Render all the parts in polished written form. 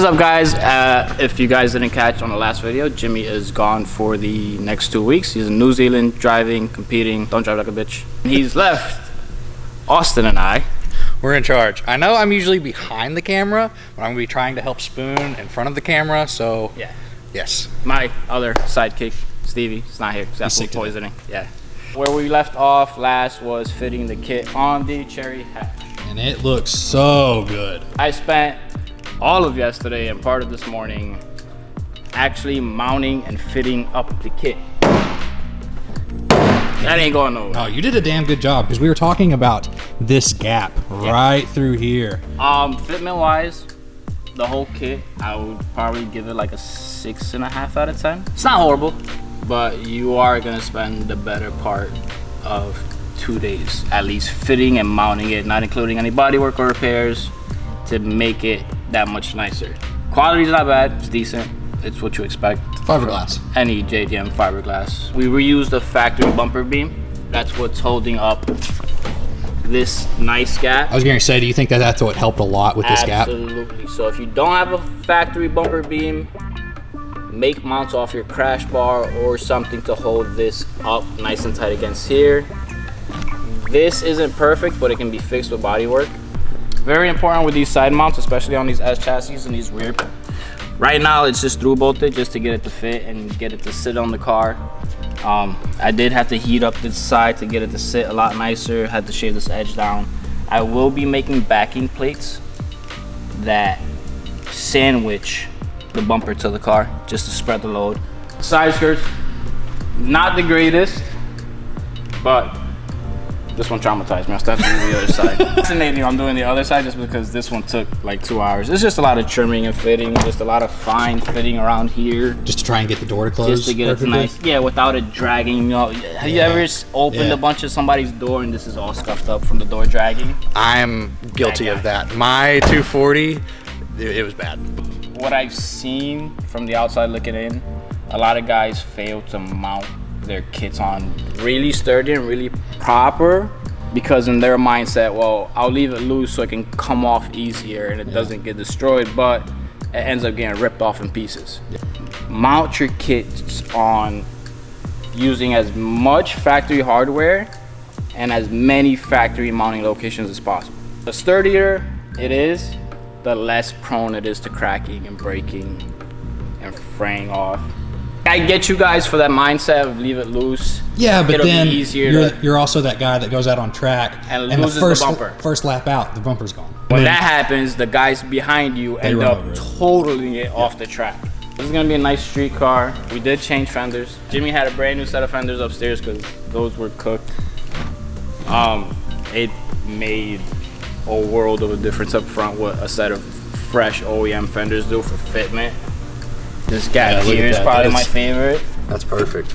is up, guys? If you guys didn't catch on the last video, Jimmy is gone for the next 2 weeks. He's in New Zealand driving, competing. Don't drive like a bitch. He's left Austin and I. We're in charge. I know I'm usually behind the camera, but I'm gonna be trying to help Spoon in front of the camera, so yeah. Yes. My other sidekick, Stevie, is not here. He's got food poisoning. Yeah. Where we left off last was fitting the kit on the Cherry hatch. And it looks so good. I spent all of yesterday and part of this morning actually mounting and fitting up the kit. That ain't going nowhere. No, you did a damn good job, because we were talking about this gap right through here. Fitment wise, the whole kit, I would probably give it like a 6.5 out of 10. It's not horrible, but you are gonna spend the better part of 2 days at least fitting and mounting it, not including any bodywork or repairs, to make it that much nicer. Quality's not bad, it's decent. It's what you expect. Fiberglass. Any JDM fiberglass. We reused the factory bumper beam. That's what's holding up this nice gap. I was going to say, do you think that that's what helped a lot with this gap? Absolutely. So if you don't have a factory bumper beam, make mounts off your crash bar or something to hold this up nice and tight against here. This isn't perfect, but it can be fixed with bodywork. Very important with these side mounts, especially on these S chassis and these rear. Right now, it's just through bolted just to get it to fit and get it to sit on the car. I did have to heat up this side to get it to sit a lot nicer. Had to shave this edge down. I will be making backing plates that sandwich the bumper to the car just to spread the load. Side skirts, not the greatest, but this one traumatized me. I started doing the other side. Fascinating, I'm doing the other side just because this one took like 2 hours. It's just a lot of trimming and fitting, just a lot of fine fitting around here. Just to try and get the door to close? Just to get it nice. Yeah, without it dragging. You know, have you ever opened a bunch of somebody's door and this is all scuffed up from the door dragging? I'm guilty of that. My 240, it was bad. What I've seen from the outside looking in, a lot of guys fail to mount their kits on really sturdy and really proper, because in their mindset, well, I'll leave it loose so it can come off easier and it doesn't get destroyed, but it ends up getting ripped off in pieces. Mount your kits on using as much factory hardware and as many factory mounting locations as possible. The sturdier it is, the less prone it is to cracking and breaking and fraying off. I get you guys for that mindset of leave it loose. Yeah, but it'll then be easier you're also that guy that goes out on track and loses the bumper. First lap out, the bumper's gone. When that happens, the guys behind you end up totaling it off the track. This is gonna be a nice street car. We did change fenders. Jimmy had a brand new set of fenders upstairs because those were cooked. It made a world of a difference up front what a set of fresh OEM fenders do for fitment. This gap here is probably my favorite. That's perfect.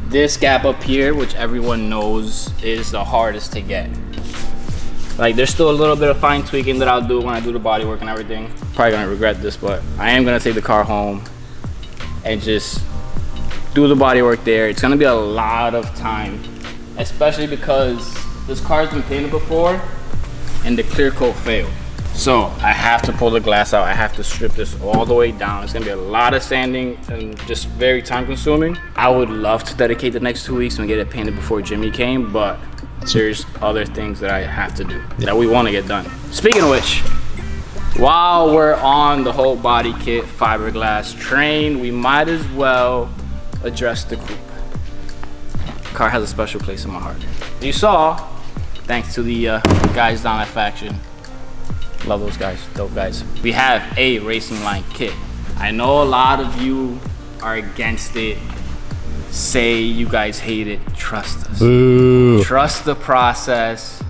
This gap up here, which everyone knows is the hardest to get. Like, there's still a little bit of fine tweaking that I'll do when I do the bodywork and everything. Probably gonna regret this, but I am gonna take the car home and just do the bodywork there. It's gonna be a lot of time, especially because this car's been painted before and the clear coat failed. So I have to pull the glass out. I have to strip this all the way down. It's gonna be a lot of sanding and just very time consuming. I would love to dedicate the next 2 weeks and get it painted before Jimmy came, but there's other things that I have to do that we wanna get done. Speaking of which, while we're on the whole body kit fiberglass train, we might as well address the coupe. The car has a special place in my heart. You saw, thanks to the guys down at Faction. Love those guys, dope guys. We have a racing line kit. I know a lot of you are against it. Say you guys hate it. Trust us. Boo. Trust the process.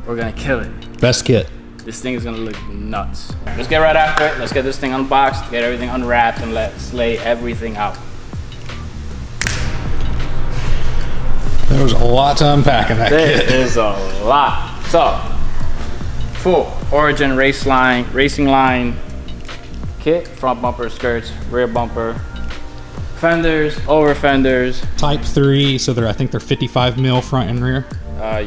We're gonna kill it. Best kit. This thing is gonna look nuts. Let's get right after it. Let's get this thing unboxed, get everything unwrapped, and let's lay everything out. There was a lot to unpack in that kit. There is a lot. So, full Origin racing line kit, front bumper, skirts, rear bumper, fenders, over fenders. Type 3, so I think they're 55 mil front and rear.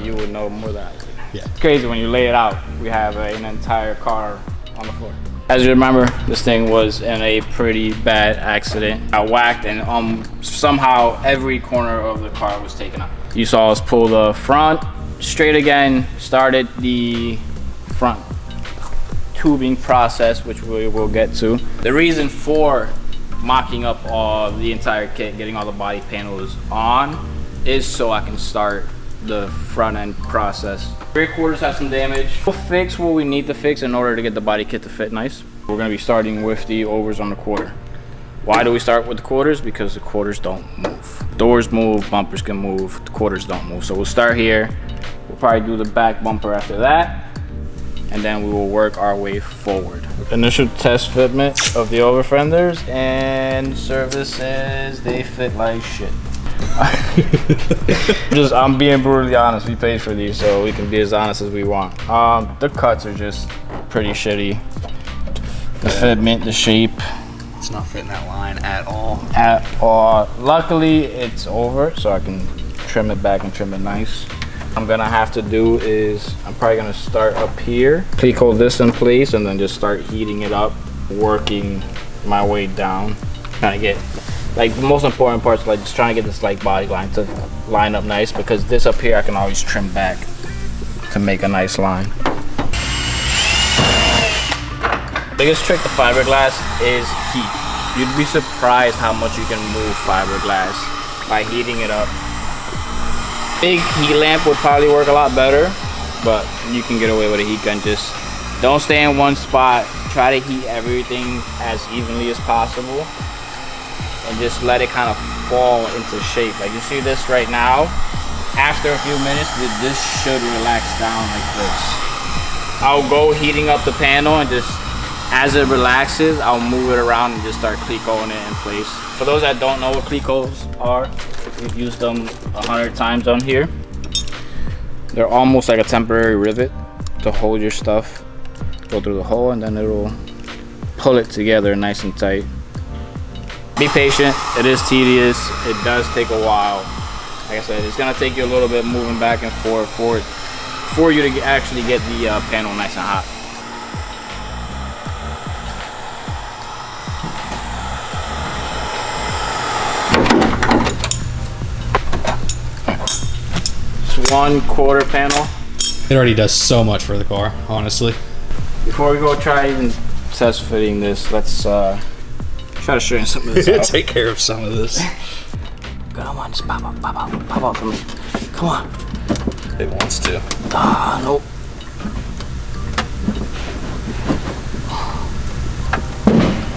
You would know more than I would. Yeah. It's crazy when you lay it out. We have an entire car on the floor. As you remember, this thing was in a pretty bad accident. I whacked and somehow every corner of the car was taken out. You saw us pull the front straight again, started the front tubing process, which we will get to. The reason for mocking up the entire kit, getting all the body panels on, is so I can start the front end process. Rear quarters have some damage. We'll fix what we need to fix in order to get the body kit to fit nice. We're gonna be starting with the overs on the quarter. Why do we start with the quarters? Because the quarters don't move. Doors move, bumpers can move, the quarters don't move. So we'll start here. We'll probably do the back bumper after that, and then we will work our way forward. Initial test fitment of the over fenders and services, they fit like shit. I'm being brutally honest. We paid for these, so we can be as honest as we want. The cuts are just pretty shitty. The fitment, the shape. It's not fitting that line at all. At all. Luckily, it's over, so I can trim it back and trim it nice. What I'm gonna have to do is I'm probably gonna start up here, hold this in place, and then just start heating it up, working my way down, trying to get. Like, the most important part is like just trying to get this like body line to line up nice, because this up here I can always trim back to make a nice line. Biggest trick to fiberglass is heat. You'd be surprised how much you can move fiberglass by heating it up. Big heat lamp would probably work a lot better, but you can get away with a heat gun. Just don't stay in one spot. Try to heat everything as evenly as possible, and just let it kind of fall into shape. Like you see this right now, after a few minutes, this should relax down like this. I'll go heating up the panel, and just as it relaxes, I'll move it around and just start clecoing it in place. For those that don't know what clecos are, we've used them 100 times on here. They're almost like a temporary rivet to hold your stuff, go through the hole, and then it'll pull it together nice and tight. Be patient, it is tedious, it does take a while. Like I said, it's gonna take you a little bit moving back and forth for you to actually get the panel nice and hot. It's 1/4 panel. It already does so much for the car, honestly. Before we go try even test fitting this, let's try to straighten some of this out. Take care of some of this. Come on, just pop out for me. Come on. It wants to. Nope.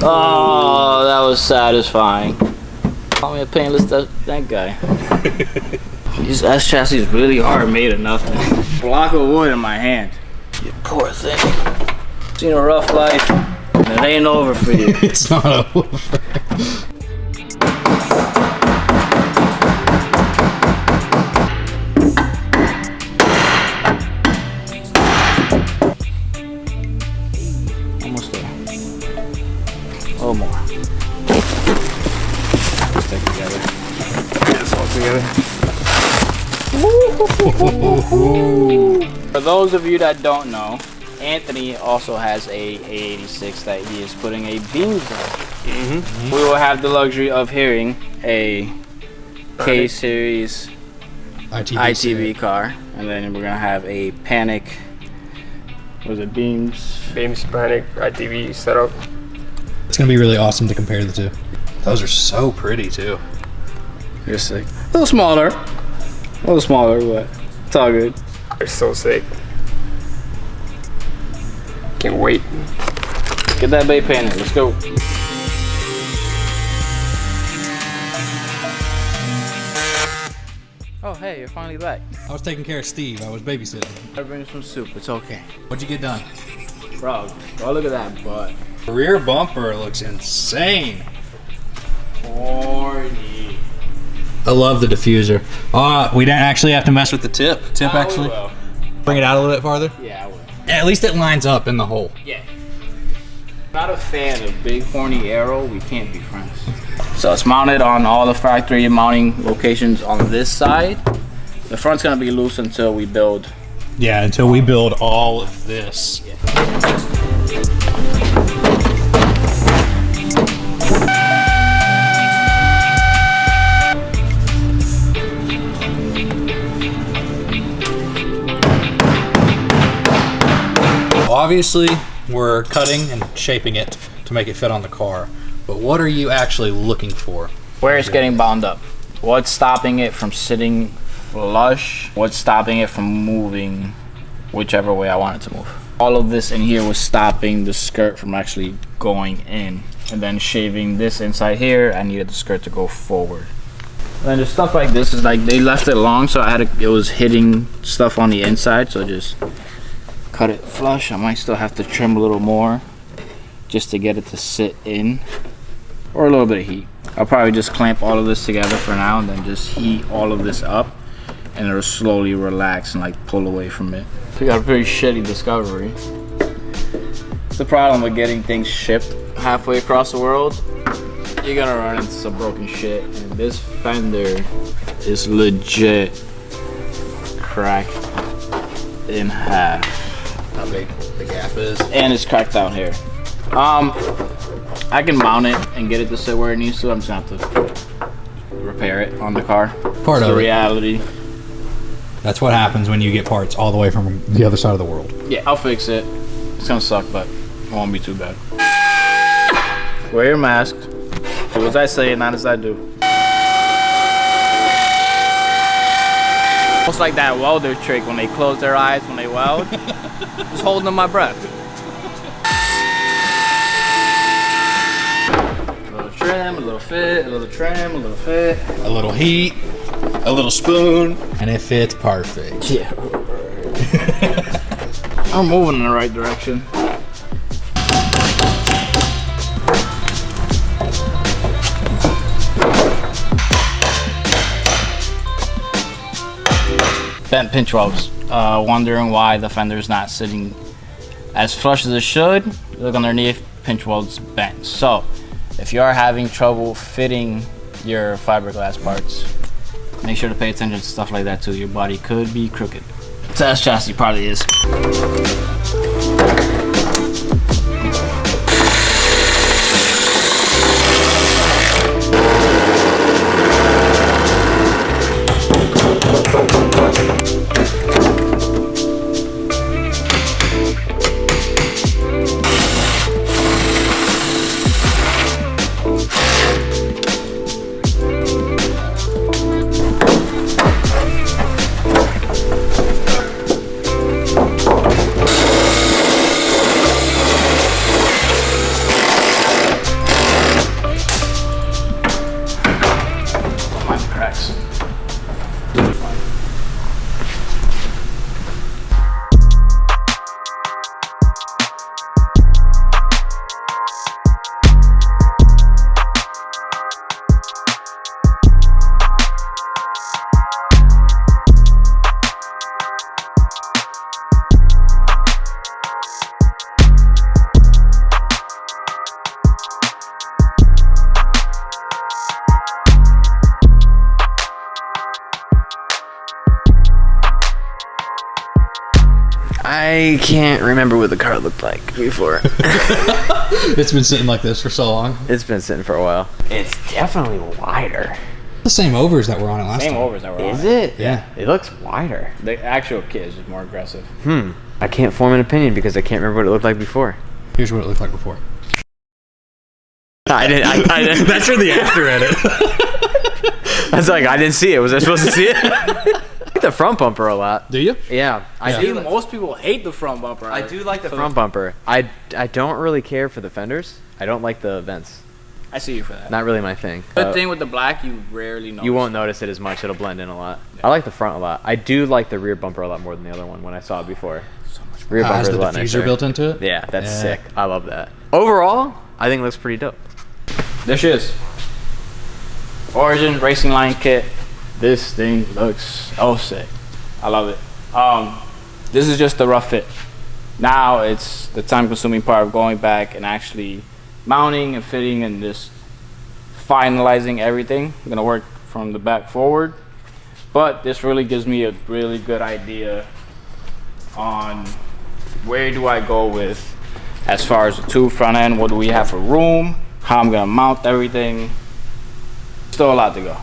Oh, that was satisfying. Call me a painless that guy. These S chassis is really hard made of nothing. Block of wood in my hand. You poor thing. Seen a rough life, and it ain't over for you. It's not over. Almost there. A little more. Stick together. Get this all together. For those of you that don't know, Anthony also has a A86 that he is putting a beams on. We will have the luxury of hearing a K-Series ITV car, and then we're gonna have a Panic. Was it Beams Panic ITV setup? It's gonna be really awesome to compare the two. Those are so pretty too. You're sick. A little smaller, but it's all good. They're so sick. Can't wait. Get that bay painted. Let's go. Oh, hey, you're finally back. I was taking care of Steve. I was babysitting. I bring you some soup. It's okay. What'd you get done? Bro, oh, look at that butt. The rear bumper looks insane. 40. I love the diffuser. We didn't actually have to mess with the tip. Actually. Will. Bring it out a little bit farther. Yeah, I will. At least it lines up in the hole. Yeah. Not a fan of big horny arrow. We can't be friends. So it's mounted on all the factory mounting locations on this side. The front's gonna be loose until we build. Yeah, until we build all of this. Yeah. obviously we're cutting and shaping it to make it fit on the car, but what are you actually looking for? Where it's getting bound up. What's stopping it from sitting flush? What's stopping it from moving whichever way I want it to move? All of this in here was stopping the skirt from actually going in. And then shaving this inside here, I needed the skirt to go forward. And then just stuff like this is like, they left it long, so it was hitting stuff on the inside, so just cut it flush. I might still have to trim a little more just to get it to sit in, or a little bit of heat. I'll probably just clamp all of this together for now and then just heat all of this up, and it'll slowly relax and like pull away from it. So we got a pretty shitty Discovery. It's the problem with getting things shipped halfway across the world. You're gonna run into some broken shit, and this fender is legit cracked in half. How big the gap is. And it's cracked out here. I can mount it and get it to sit where it needs to. I'm just gonna have to repair it on the car. Part of the it. reality. That's what happens when you get parts all the way from the other side of the world. Yeah, I'll fix it. It's gonna suck, but it won't be too bad. Wear your mask. Do as I say, not as I do. Almost like that welder trick when they close their eyes when they weld. Just holding my breath. A little trim, a little fit, a little trim, a little fit. A little heat, a little spoon, and it fits perfect. Yeah. I'm moving in the right direction. Bent pinch welds. Wondering why the fender's not sitting as flush as it should. Look underneath, pinch welds bent. So, if you are having trouble fitting your fiberglass parts, make sure to pay attention to stuff like that too. Your body could be crooked. Test chassis probably is. I can't remember what the car looked like before. It's been sitting like this for so long. It's been sitting for a while. It's definitely wider. The same overs that were on it last Same time. overs that were on Is it? Yeah. It looks wider. The actual kit is just more aggressive. I can't form an opinion because I can't remember what it looked like before. Here's what it looked like before. I didn't. That's for the after edit. I was like, I didn't see it. Was I supposed to see it? I like the front bumper a lot. Do you? Yeah. I See, do. most people hate the front bumper. I do like the front bumper. I don't really care for the fenders. I don't like the vents. I see you for that. Not really my thing. Good thing with the black, you rarely notice. You won't notice it as much. It'll blend in a lot. I like the front a lot. I do like the rear bumper a lot more than the other one when I saw it before. So much Rear bumper Has is the a lot diffuser nicer. built into it? Yeah, that's Yeah. sick. I love that. Overall, I think it looks pretty dope. There she is. Origin Racing Line kit. This thing looks so sick. I love it. This is just the rough fit. Now it's the time-consuming part of going back and actually mounting and fitting and just finalizing everything. I'm gonna work from the back forward, but this really gives me a really good idea on where do I go with as far as the tube front end. What do we have for room? How I'm gonna mount everything. Still a lot to go,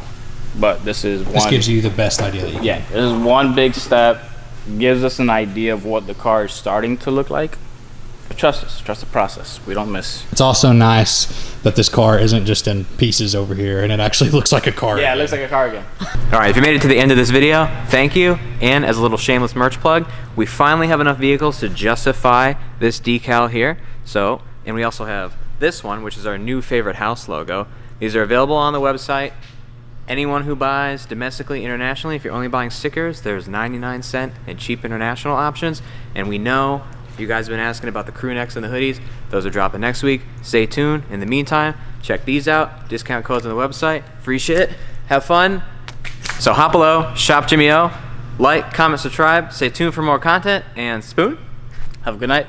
but this is one. This gives you the best idea that you can. Yeah, this is one big step. Gives us an idea of what the car is starting to look like. But trust us, trust the process. We don't miss. It's also nice that this car isn't just in pieces over here and it actually looks like a car. Yeah, it looks like a car again. All right, if you made it to the end of this video, thank you. And as a little shameless merch plug, we finally have enough vehicles to justify this decal here. So, and we also have this one, which is our new favorite house logo. These are available on the website. Anyone who buys domestically, internationally, if you're only buying stickers, there's 99-cent and cheap international options. And we know you guys have been asking about the crew necks and the hoodies. Those are dropping next week. Stay tuned. In the meantime, check these out. Discount codes on the website. Free shit. Have fun. So hop below, shop Jimmy O. Like, comment, subscribe. Stay tuned for more content. And Spoon. Have a good night.